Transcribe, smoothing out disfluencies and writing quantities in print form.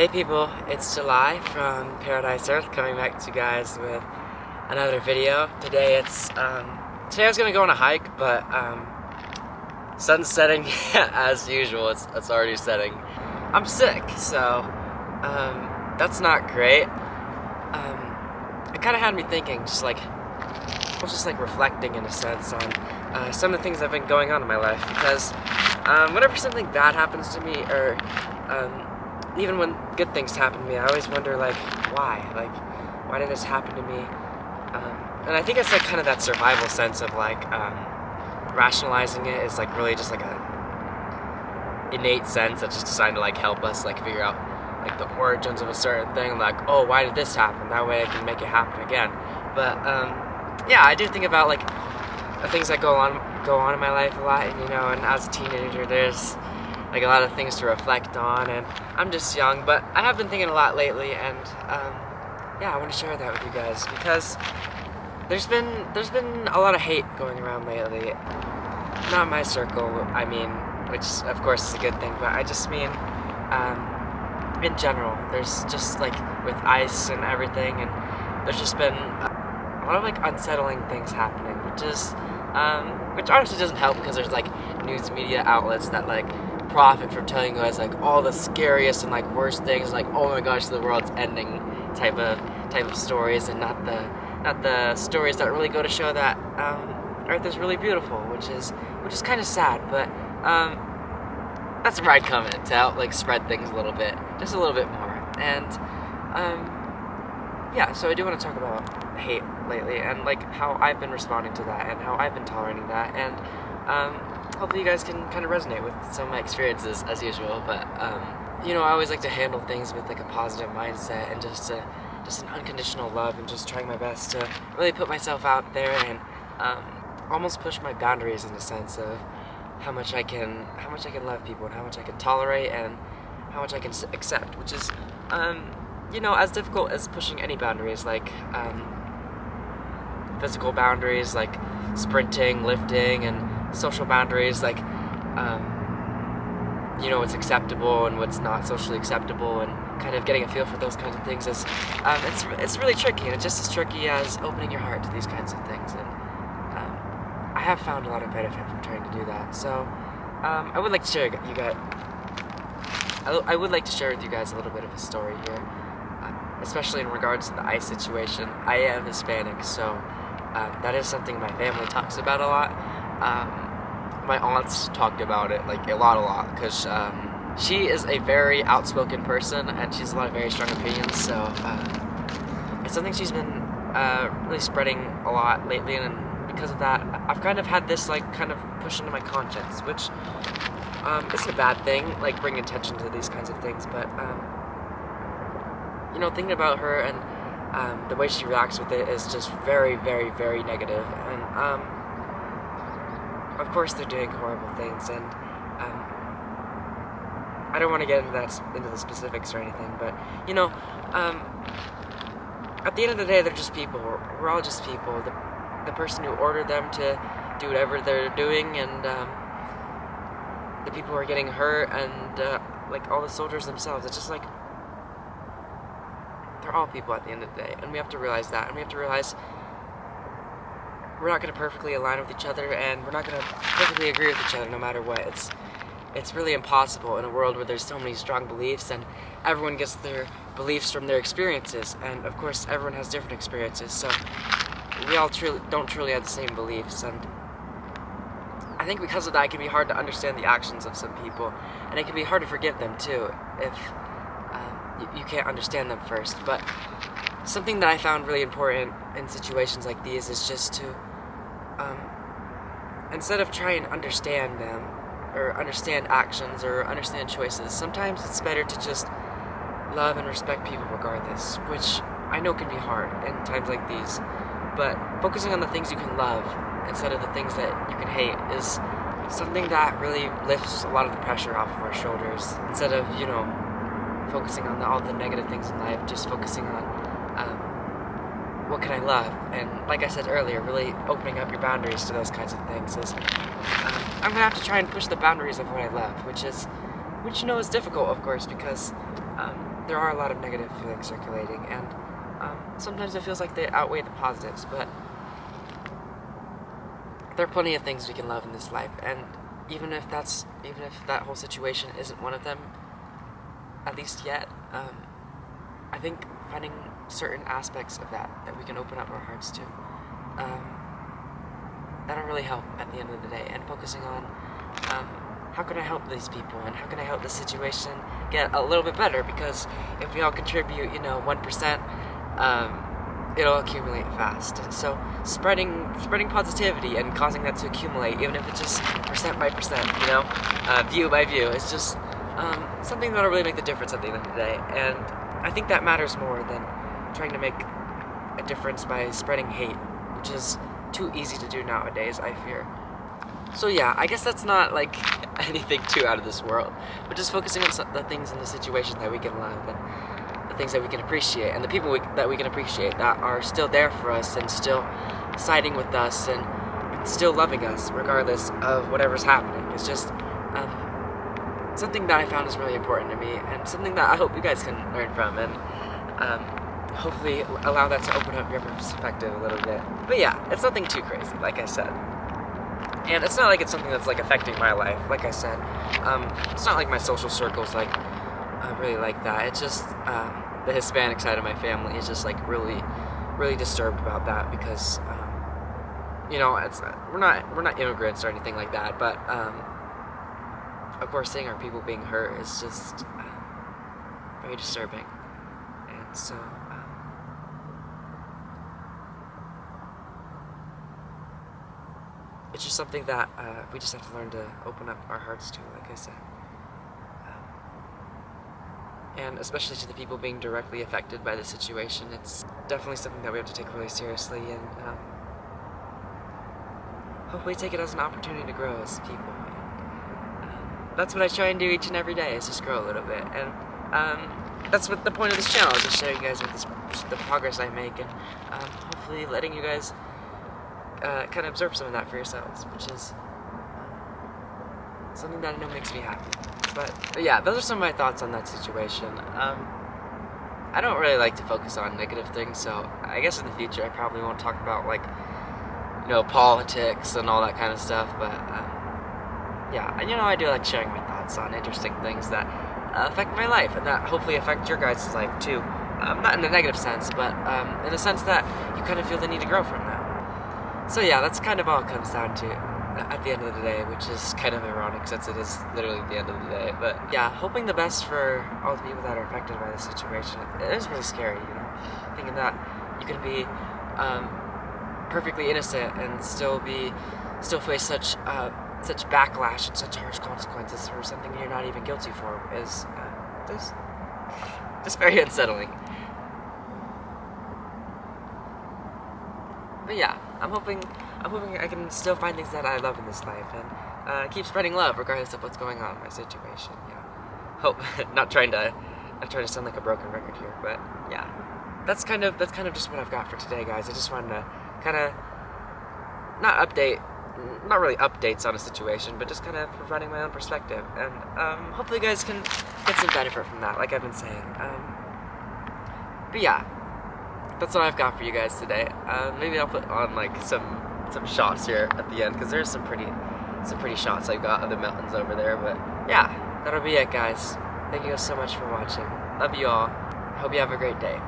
Hey people, it's July from Paradise Earth coming back to you guys with another video. Today I was gonna go on a hike, but sun's setting as usual. It's already setting. I'm sick, so that's not great. It kind of had me thinking, just like reflecting in a sense on some of the things that have been going on in my life. Because whenever something bad happens to me, or even when good things happen to me, I always wonder, like, why? Like, why did this happen to me? And I think it's like kind of that survival sense of like rationalizing it is like really just like a innate sense that's just designed to like help us like figure out like the origins of a certain thing. Like, oh, why did this happen? That way I can make it happen again. But yeah, I do think about like the things that go on in my life a lot, and as a teenager, there's like a lot of things to reflect on, and I'm just young, but I have been thinking a lot lately, and yeah, I want to share that with you guys because there's been a lot of hate going around lately. Not my circle, I mean, which of course is a good thing, but I just mean in general. There's just like with ICE and everything, and there's just been a lot of like unsettling things happening, which honestly doesn't help because there's like news media outlets that like profit from telling you guys like all the scariest and like worst things, like, oh my gosh, the world's ending type of stories, and not the stories that really go to show that Earth is really beautiful, which is kind of sad. But that's where I come in to help like spread things a little bit, just a little bit more. And yeah, so I do want to talk about hate lately and like how I've been responding to that and how I've been tolerating that, and hopefully you guys can kind of resonate with some of my experiences as usual. But I always like to handle things with like a positive mindset and just an unconditional love, and just trying my best to really put myself out there and almost push my boundaries in the sense of how much I can love people and how much I can tolerate and how much I can accept, which is as difficult as pushing any boundaries, like physical boundaries like sprinting, lifting, and social boundaries like what's acceptable and what's not socially acceptable, and kind of getting a feel for those kinds of things is it's really tricky, and it's just as tricky as opening your heart to these kinds of things. And I have found a lot of benefit from trying to do that. So I would like to share I would like to share with you guys a little bit of a story here, especially in regards to the ICE situation. I am Hispanic, so that is something my family talks about a lot. My aunts talked about it like a lot, because she is a very outspoken person and she has a lot of very strong opinions. So it's something she's been really spreading a lot lately, and because of that, I've kind of had this like kind of push into my conscience, which isn't a bad thing, like bringing attention to these kinds of things. But thinking about her and the way she reacts with it is just very, very, very negative. And of course they're doing horrible things, and I don't want to get into the specifics or anything, but at the end of the day, they're just people. We're all just people. The person who ordered them to do whatever they're doing, and the people who are getting hurt, and like all the soldiers themselves. It's just like they're all people at the end of the day, and we have to realize that, and we have to realize we're not going to perfectly align with each other, and we're not going to perfectly agree with each other no matter what. It's really impossible in a world where there's so many strong beliefs, and everyone gets their beliefs from their experiences, and of course everyone has different experiences, so we all don't truly have the same beliefs. And I think because of that, it can be hard to understand the actions of some people, and it can be hard to forgive them too if you can't understand them first. But something that I found really important in situations like these is just to instead of trying to understand them or understand actions or understand choices, sometimes it's better to just love and respect people regardless, which I know can be hard in times like these. But focusing on the things you can love instead of the things that you can hate is something that really lifts a lot of the pressure off of our shoulders, instead of focusing on all the negative things in life. Just focusing on what can I love, and like I said earlier, really opening up your boundaries to those kinds of things is I'm gonna have to try and push the boundaries of what I love, which is difficult, of course, because there are a lot of negative feelings circulating, and sometimes it feels like they outweigh the positives, but there are plenty of things we can love in this life, and even if that whole situation isn't one of them, at least yet, I think finding certain aspects of that we can open up our hearts to, that'll really help at the end of the day, and focusing on how can I help these people, and how can I help this situation get a little bit better, because if we all contribute, 1%, it'll accumulate fast. And so spreading positivity and causing that to accumulate, even if it's just percent by percent, view by view, it's just something that'll really make the difference at the end of the day. And I think that matters more than trying to make a difference by spreading hate, which is too easy to do nowadays, I fear. So yeah, I guess that's not like anything too out of this world, but just focusing on the things in the situation that we can love, and the things that we can appreciate, and the people that we can appreciate that are still there for us and still siding with us and still loving us regardless of whatever's happening. It's just something that I found is really important to me, and something that I hope you guys can learn from, and hopefully allow that to open up your perspective a little bit. But yeah, it's nothing too crazy, like I said. And it's not like it's something that's like affecting my life, like I said. It's not like my social circle's like really like that. It's just the Hispanic side of my family is just like really, really disturbed about that, because we're not immigrants or anything like that, but of course seeing our people being hurt is just very disturbing. And so it's just something that we just have to learn to open up our hearts to, like I said. And especially to the people being directly affected by the situation, it's definitely something that we have to take really seriously, and hopefully take it as an opportunity to grow as people. And that's what I try and do each and every day, is just grow a little bit. And that's what the point of this channel is, to share you guys with the progress I make, and hopefully letting you guys kind of observe some of that for yourselves, which is something that I know makes me happy. But yeah, those are some of my thoughts on that situation. I don't really like to focus on negative things, so I guess in the future I probably won't talk about like politics and all that kind of stuff. But yeah, and I do like sharing my thoughts on interesting things that affect my life, and that hopefully affect your guys' life too. Not in a negative sense, but in a sense that you kind of feel the need to grow from that. So yeah, that's kind of all it comes down to at the end of the day, which is kind of ironic since it is literally the end of the day. But yeah, hoping the best for all the people that are affected by this situation. It is really scary, thinking that you can be perfectly innocent and still face such backlash and such harsh consequences for something you're not even guilty for is just very unsettling. But yeah, I'm hoping I can still find things that I love in this life, and keep spreading love regardless of what's going on in my situation. Hope not trying to sound like a broken record here, but yeah, that's kind of just what I've got for today, guys. I just wanted to kind of not really updates on a situation, but just kind of providing my own perspective, and hopefully you guys can get some benefit from that, like I've been saying. But yeah, that's what I've got for you guys today. Maybe I'll put on like some shots here at the end, because there's some pretty shots I've got of the mountains over there. But yeah, that'll be it, guys. Thank you guys so much for watching. Love you all. Hope you have a great day.